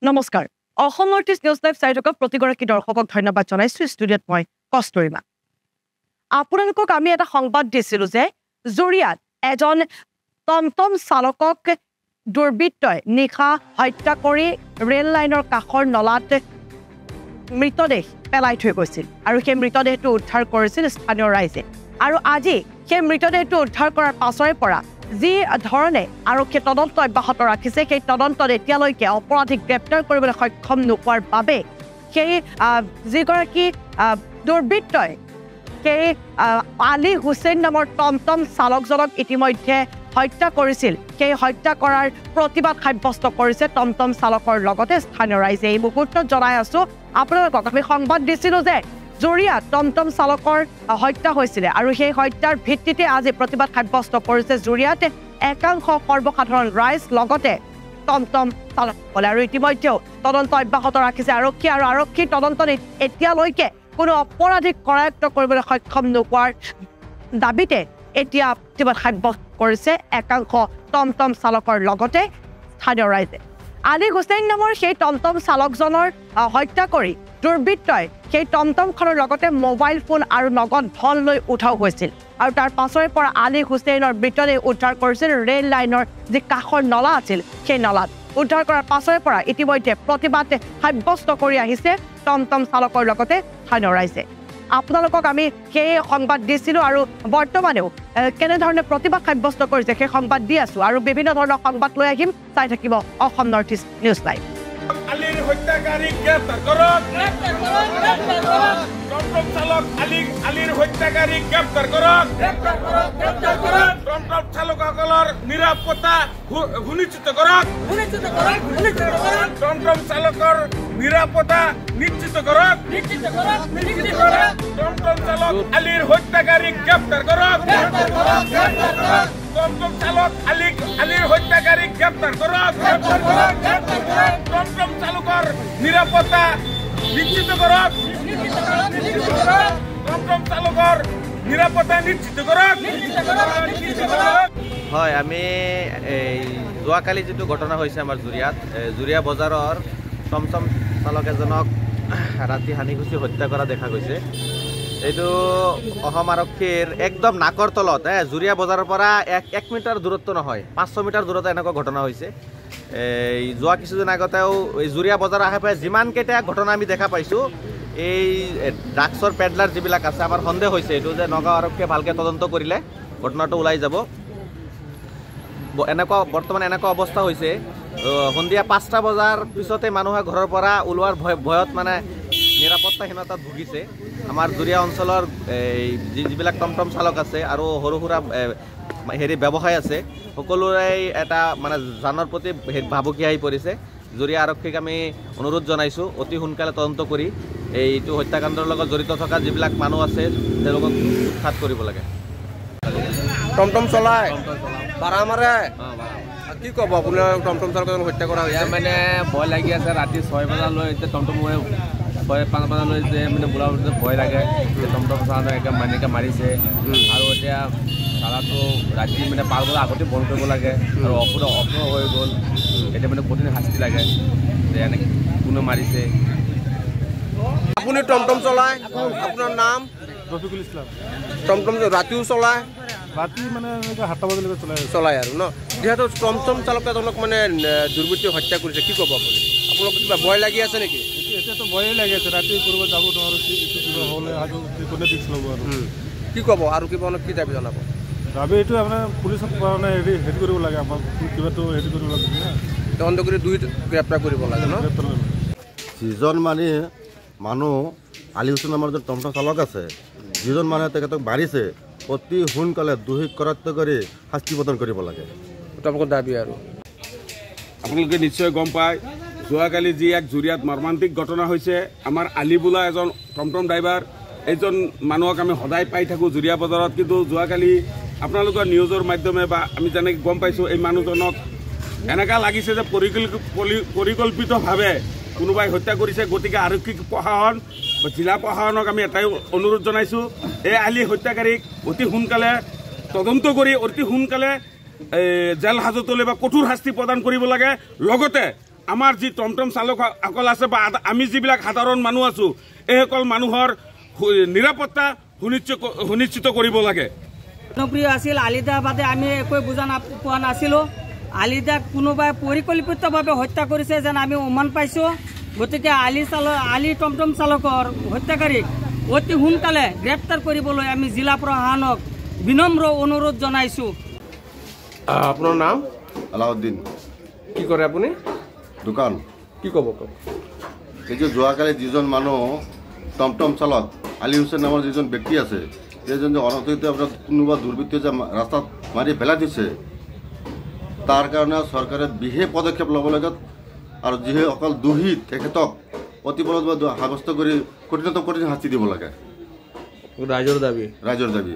নমস্কাৰ Assam Northeast news live চাই থকা প্ৰতিগৰাকী দৰ্শকক ধন্যবাদ জনাইছো ষ্টুডিঅ'ত মই কষ্টৰিমা আপোনালোকক আমি এটা সংবাদ দিছিলো যে জুৰিয়াত এজন টমটম চালকক দুৰ্বৃত্তই নিশা হত্যা কৰি ৰেল লাইনৰ কাষৰ নলাত মৃতদেহ পেলাই থৈ গৈছিল আৰু সেই মৃতদেহটো উদ্ধাৰ কৰিছিল স্থানীয় ৰাইজে আৰু আজি সেই মৃতদেহটো উদ্ধাৰ কৰাৰ পাছৰে পৰা যি ধৰণে আৰক্ষী তদন্ত অব্যাহত ৰাখিছে সেই তদন্তত এতিয়ালৈকে অপৰাধীক গ্ৰেপ্তাৰ কৰিবলৈ সক্ষম নোপোৱাৰ বাবে সেই যিগৰাকী দুৰ্বৃত্তই সেই আলী হুছেইন নামৰ টমটম চালকজনক ইতিমধ্যে হত্যা কৰিছিল সেই হত্যা কৰাৰ প্ৰতিবাদ সাব্যস্ত কৰিছে টমটম চালকৰ লগতে স্থানীয় ৰাইজে এই মুহূৰ্তত জনাই আছো আপোনালোকক আমি সংবাদ দিছিলো যে জুৰিয়াত টমটম চালকৰ হত্যা হৈছিলে আৰু সেই হত্যাৰ ভিত্তিতে আজি প্ৰতিবাদ সাব্যস্ত কৰিছে জুৰিয়াত একাংশ সৰ্বসাধাৰণ ৰাইজ লগতে টমটম চালকসকলে আৰু ইতিমধ্যেও তদন্ত অব্যাহত ৰাখিছে আৰক্ষী আৰু আৰক্ষীৰ তদন্তত এতিয়ালৈকে কোনো অপৰাধীক কৰায়ত্ব কৰিবলৈ সক্ষম নোপোৱাৰ দাবীতে এতিয়া প্ৰতিবাদ সাব্যস্ত কৰিছে একাংশ টমটম চালকৰ লগতে স্থানীয় ৰাইজে আলী হুছেইন নামৰ সেই টমটম চালকজনৰ হত্যা কৰি দুৰ্বৃত্তই সেই টমটমখনৰ লগতে মোবাইল ফোন আৰু নগদ ধন লৈ উঠাও হৈছিল আৰু তাৰ পাছৰে পৰা আলী হুছেইনৰ মৃতদেহ উদ্ধাৰ কৰিছিল ৰেল লাইনৰ যি কাষৰ নলা আছিল সেই নলাত উদ্ধাৰ কৰাৰ পাছৰে পৰা ইতিমধ্যে প্ৰতিবাদ সাব্যস্ত কৰি আহিছে টমটম চালকৰ লগতে স্থানীয় ৰাইজে আপোনালোকক আমি সেই সংবাদ দিছিলোঁ আৰু বৰ্তমানেও কেনেধৰণে প্ৰতিবাদ সাব্যস্ত কৰিছে সেই সংবাদ দি আছোঁ আৰু বিভিন্ন ধৰণৰ সংবাদ লৈ আহিম চাই থাকিব Assam north east news live আলীৰ হত্যাকাৰীক গ্ৰেপ্তাৰ কৰক টমটম চালক আলীৰ হত্যাকাৰীক গ্ৰেপ্তাৰ কৰক টমটম চালকসকলৰ নিৰাপত্তা সুনিশ্চিত কৰক টমটম চালকৰ নিৰাপত্তা নিশ্চিত কৰক টমটম চালক আলীৰ হত্যাকাৰীক গ্ৰেপ্তাৰ কৰক টমটম চালক আলীৰ হত্যাকাৰীক গ্ৰেপ্তাৰ কৰক টমটম চালকৰ নিৰাপত্তা নিশ্চিত কৰক টমটম চালকৰ নিৰাপত্তা নিশ্চিত কৰক হয় আমি যোৱাকালি যিটো ঘটনা হৈছে আমাৰ জুৰিয়া বজাৰৰ টমটম চালক এজনক ৰাতি হানিখুচি হত্যা কৰা দেখা গৈছে এইটো অসম আৰক্ষীৰ একদম নাকৰ তলত জুৰিয়া বজাৰৰ পৰা 1 মিটাৰ দূৰত্ব নহয় 500 মিটাৰ দূৰত্ব এনেকুৱা ঘটনা হৈছে এই যোৱা কিছুদিন আগতেও এই জুৰিয়া বজাৰৰ আশে পাশে যিমানকেইটা ঘটনা আমি দেখা পাইছোঁ এই ড্ৰাগছৰ পেডলাৰ যিবিলাক আছে আমাৰ সন্দেহ হৈছে এইটো যে নগাঁও আৰক্ষীয়ে ভালকৈ তদন্ত কৰিলে ঘটনাটো ওলাই যাব বৰ্তমান এনেকুৱা অৱস্থা হৈছে সন্ধিয়া 5টা বজাৰ পিছতে মানুহে ঘৰৰ পৰা ওলোৱাৰ ভয়ত মানে নিৰাপত্তাহীনতাত ভুগিছে আমাৰ জুৰিয়া অঞ্চলৰ যিবিলাক টমটম চালক আছে আৰু সৰু সুৰা ব্যৱসায় আছে সকলোৰে এটা মানে জানৰ প্ৰতি ভাবুকি আহি পৰিছে জুৰিয়া আৰক্ষীক আমি অনুৰোধ জনাইছোঁ অতি সোনকালে তদন্ত কৰি এইটো হত্যাকাণ্ডৰ লগত জড়িত থকা যিবিলাক মানুহ আছে তেওঁলোকক উৎখাত কৰিব লাগে টমটম চলাই ভাড়া মাৰে কি ক'ব আপোনাৰ টমটম চালক হত্যা কৰা হৈছে মানে ভয় লাগি আছে ৰাতি 6 বজালৈ এতিয়া টমটম 5 বজালৈ যে মানে বোলাবলৈ ভয় লাগে টমটম চালকে একদম মানিকে মাৰিছে আৰু এতিয়া চালাটো ৰাতি মানে 5 বজাৰ আগতে বন্ধ কৰিব লাগে আৰু অপূৰ্ণ হৈ গ'ল এতিয়া মানে কঠিন শাস্তি লাগে যে এনেকৈ কোনে মাৰিছে আপুনি টমটম চলাই আপোনাৰ নাম ৰফিকুল ইছলাম টমটম ৰাতিও চলায় ৰাতি মানে 7টা বজালৈকে চলাই আৰু ন যিহেতু টমটম চালক এজনক মানে দুৰ্বৃত্তই হত্যা কৰিছে কি ক'ব আপুনি আপোনালোক কিবা ভয় লাগি আছে নেকি এতিয়াতো ভয়ে লাগি আছে ৰাতি কৰিব যাব নোৱাৰো হ'লে আৰু কোনে ৰিক্স ল'ব আৰু কি ক'ব আৰু কিবা কি দাবী জনাব দাবী এইটো আপোনাৰ পুলিচক মানে হেৰি কৰিব লাগে আমাক কিবাটো হেৰি কৰিব লাগে তদন্ত কৰি 2 গ্ৰেপ্তাৰ কৰিব লাগে ন যিজন মানুহ আলী হুছেইন নামৰ যে টমটম চালক আছে যিজন মানুহে তেখেতক মাৰিছে অতি সোনকালে দোষীক কৰায়ত্ব কৰি শাস্তি প্ৰদান কৰিব লাগে আপোনালোকৰ দাবী আৰু আপোনালোকে নিশ্চয় গম পায় যোৱাকালি যি এক জুৰিয়াত মৰ্মান্তিক ঘটনা হৈছে আমাৰ আলী বোলা এজন টমটম ড্ৰাইভাৰ এইজন মানুহক আমি সদায় পাই থাকোঁ জুৰিয়া বজাৰত কিন্তু যোৱাকালি আপোনালোকৰ নিউজৰ মাধ্যমে বা আমি যেনেকৈ গম পাইছোঁ এই মানুহজনক এনেকুৱা লাগিছে যে পৰিকল্পিতভাৱে কোনোবাই হত্যা কৰিছে গতিকে আৰক্ষী প্ৰশাসন বা জিলা প্ৰশাসনক আমি এটাই অনুৰোধ জনাইছোঁ এই আলী হত্যাকাৰীক অতি সোনকালে তদন্ত কৰি অতি সোনকালে জেল হাজতলৈ বা কঠোৰ শাস্তি প্ৰদান কৰিব লাগে লগতে আমাৰ যি টমটম চালকসকল আছে বা আমি যিবিলাক সাধাৰণ মানুহ আছোঁ এইসকল মানুহৰ নিৰাপত্তা সুনিশ্চিত কৰিব লাগে। জনপ্ৰিয় আছিল আলিদা বাদে আমি একো বুজা পোৱা নাছিলোঁ। আলিদাক কোনোবাই পৰিকল্পিতভাৱে হত্যা কৰিছে যেন আমি অনুমান পাইছোঁ। গতিকে আলি টমটম চালকৰ হত্যাকাৰীক অতি সোনকালে গ্ৰেপ্তাৰ কৰিবলৈ আমি জিলা প্ৰশাসনক বিনম্ৰ অনুৰোধ জনাইছোঁ। আপোনাৰ নাম? আলাউদ্দিন। কি কৰে আপুনি? দোকান। কি ক'ব? এই যে যোৱাকালি যিজন মানুহ টমটম চালক আলী হুছেইন নামৰ যিজন ব্যক্তি আছে, সেইজন যে অনধিকৃত আপোনাৰ কোনোবা দুৰ্বৃত্তই যে ৰাস্তাত মাৰি পেলাই দিছে, তাৰ কাৰণে চৰকাৰে বিশেষ পদক্ষেপ ল'ব লাগে আৰু যিসকল দোষী তেখেতক অতিপৰত সাব্যস্ত কৰি কঠিনতম কঠিন শাস্তি দিব লাগে। ৰাইজৰ দাবী।